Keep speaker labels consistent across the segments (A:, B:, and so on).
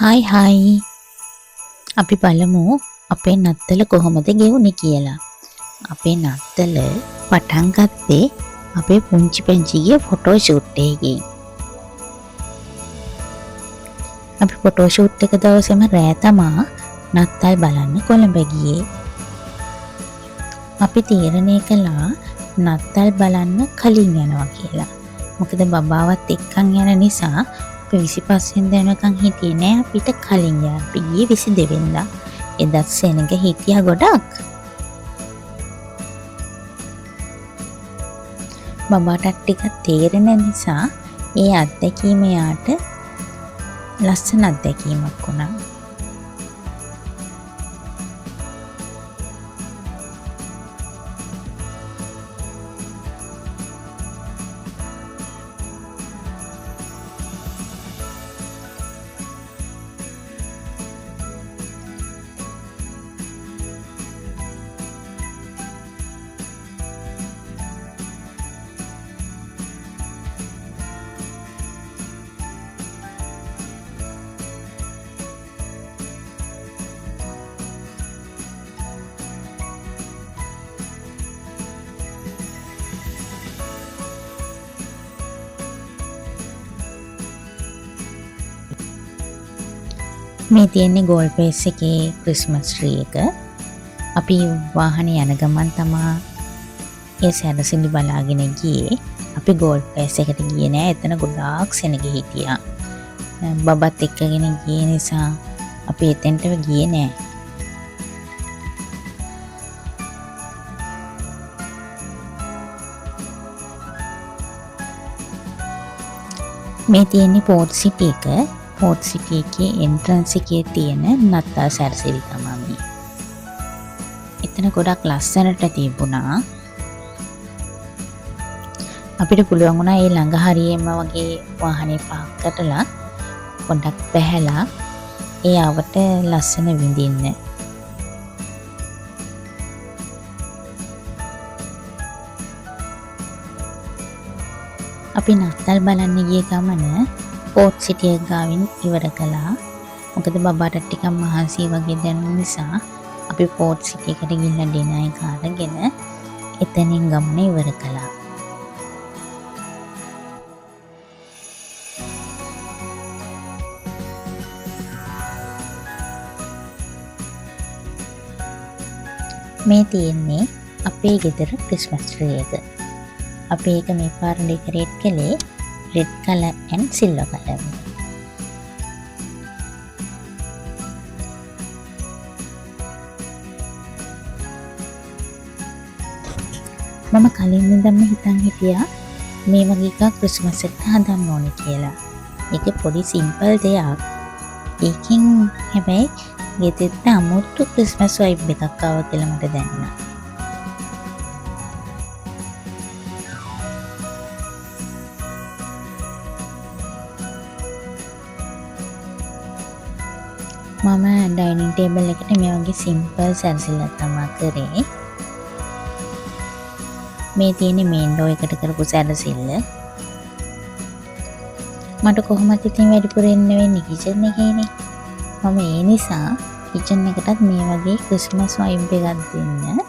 A: Hi hi අපි බලමු අපේ නත්තල කොහොමද ගෙවුනේ කියලා. අපේ නත්තල පටන් ගත්තේ අපේ පුංචි පැංචිගේ ෆොටෝ ෂූට් එකකින්. අපි ෆොටෝ ෂූට් එක දවසේම රෑ තමා නත්තල් බලන්න කොළඹ ගියේ. අපි තීරණය කළා නත්තල් බලන්න කලින් යනවා කියලා. මොකද බබාවත් එක්කන් යන නිසා 25 වෙනිදා වෙනකන් හිටියේ නෑ අපිට කලින් යා. අපි ගියේ 22 වෙනිදා. එදත් සෙනඟ හිටියා ගොඩක්. බබාට ටිකක් තේරෙන නිසා ඒ අත්දැකීම යාට ලස්සන අත්දැකීමක් වුණා. මේ තියෙන්නේ ගෝල් පේස් එකේ ක්‍රිස්මස් ට්‍රී එක. අපි වාහනේ යන ගමන් තමා ඒ සැරසිලි බලාගෙන ගියේ. අපි ගෝල් පේස් එකට ගියේ නෑ. එතන ගොඩාක් සෙනග හිටියා. බබත් එක්කගෙන ගියේ නිසා අපි එතෙන්ට ගියේ නෑ. මේ තියෙන්නේ පෝට් සිටි එක. පෝට් සිටි එකේ එන්ට්‍රන්ස් එකේ තියෙන නත්තල් සැරසිලි තමයි. එතන ගොඩක් ලස්සනට තිබුණා. අපිට පුළුවන් වුණා ඒ ළඟ හරියෙම වගේ වාහනේ පාක් කරලා පොඩ්ඩක් බැහැලා ඒ ආවට ලස්සන විඳින්න. අපි නත්තල් බලන්න ගිය ගමන පෝට් සිටි එක ගාවින් ඉවර කළා. මොකද බබාට ටිකක් මහන්සි වගේ දැනුන නිසා අපි පෝට් සිටි එකට ගිහිල්ලා ඩිනර් එක අරගෙන එතනින් ගමන ඉවර කළා. මේ තියෙන්නේ අපේ ගෙදර ක්‍රිස්මස් ට්‍රී එක. අපි ඒක මේ පාර ඩෙකරේට් කළේ red color and silver color. මම කලින් ඉඳන්ම හිතන් හිටියා මේ වගේ එකක් ක්‍රිස්මස් එකට හදන්න ඕනේ කියලා. ඒක පොඩි සිම්පල් දෙයක්. ඒකෙන් හැබැයි ගෙදරට අමුතු ක්‍රිස්මස් වයිබ් එකක් ආවා කියලා මට දැනුණා. මම ඩයිනින් ටේබල් එකට මේ වගේ සිම්පල් සැරසිල්ලක් තමයි කරේ. මේ තියෙන්නේ මේන් ඩෝ එකට කරපු සැරසිල්ල. මට කොහොමද ඉතින් වැඩිපුර එන්න වෙන්නේ කිචන් එකේනේ. මම ඒ නිසා කිචන් එකටත් මේ වගේ ක්‍රිස්මස් වයිබ් එකක් දෙන්න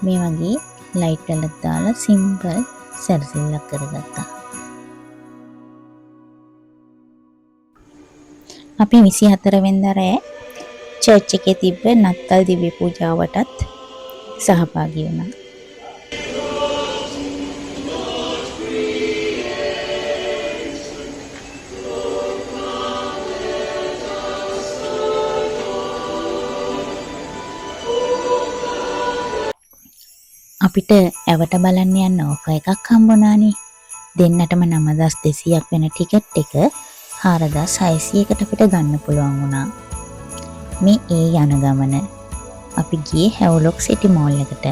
A: මේ වගේ ලයිට් වලක් දාලා සිම්පල් සැරසිල්ලක් කරගත්තා. අපි 24 වෙනිදා රෑ චර්ච් එකේ තිබ්බ නත්තල් දිව්‍ය පූජාවටත් සහභාගී වුණා. අපිට ඇවට බලන්න යන්න ඕෆර් එකක් හම්බුණානේ. දෙන්නටම 9200ක් වෙන ටිකට් එක 4600කට අපිට ගන්න පුළුවන් වුණා. මේ ඒ යන ගමන අපි ගියේ හැවලොක් සිටි මෝල් එකට.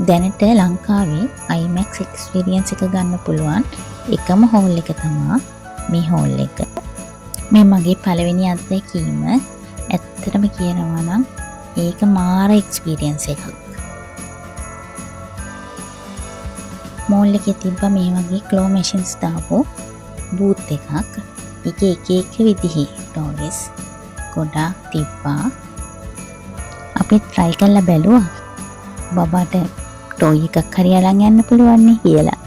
A: දැනට ලංකාවේ IMAX එක්ස්පීරියන්ස් එක ගන්න පුළුවන් එකම හෝල් එක තමයි මේ හෝල් එක. මේ මගේ පළවෙනි අත්දැකීම. ඇත්තටම කියනවා නම් ඒක මාර එක්ස්පීරියන්ස් එකක්. මෝල් එකේ තිබ්බ මේ වගේ ක්ලෝ මැෂින්ස් දාපු බූත් එකක්. ඒක එක එක විදිහේ ටොයිස් ගොඩාක් තිබ්බා. අපි try කරලා බැලුවා බබාට ටොයි එකක් හරි අරන් යන්න පුළුවන් නේ කියලා.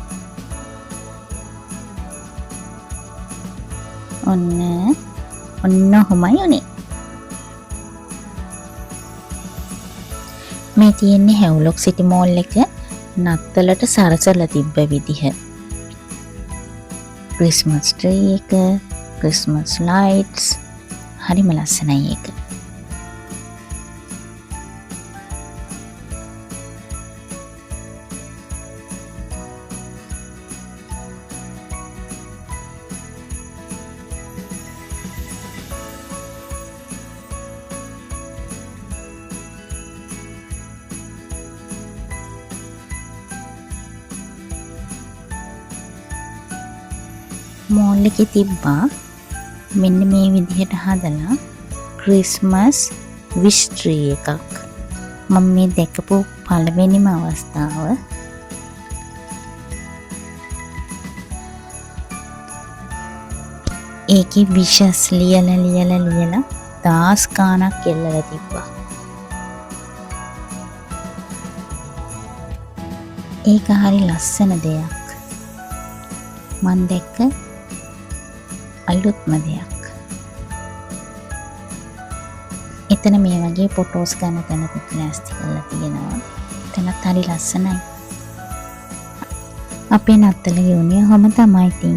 A: ඔන්න ඔහොමයි උනේ. මේ තියෙන්නේ හැව්ලොක් සිටි මෝල් එක නත්තලට සරසලා තිබ්බ විදිහ. ක්‍රිස්මස් ට්‍රී එක, ක්‍රිස්මස් ලයිට්ස් හරිම ලස්සනයි ඒක. මෝල් එකේ තිබ්බා මෙන්න මේ විදිහට හදලා ක්‍රිස්මස් විෂ් ට්‍රී එකක්. මම මේ දැකපු පළවෙනිම අවස්ථාව. ඒකේ විෂස් ලියලා දාස් ගාණක් එල්ලලා තිබ්බා. ඒක හරි ලස්සන දෙයක්. මන් දැක්ක අලුත්ම දෙයක්. එතන මේ වගේ ෆොටෝස් ගන්න තැනකුත් ලෑස්ති කරලා තියෙනවා. එතනත් හරි ලස්සනයි. අපේ නත්තල යෝනිය හැම තමයි තින්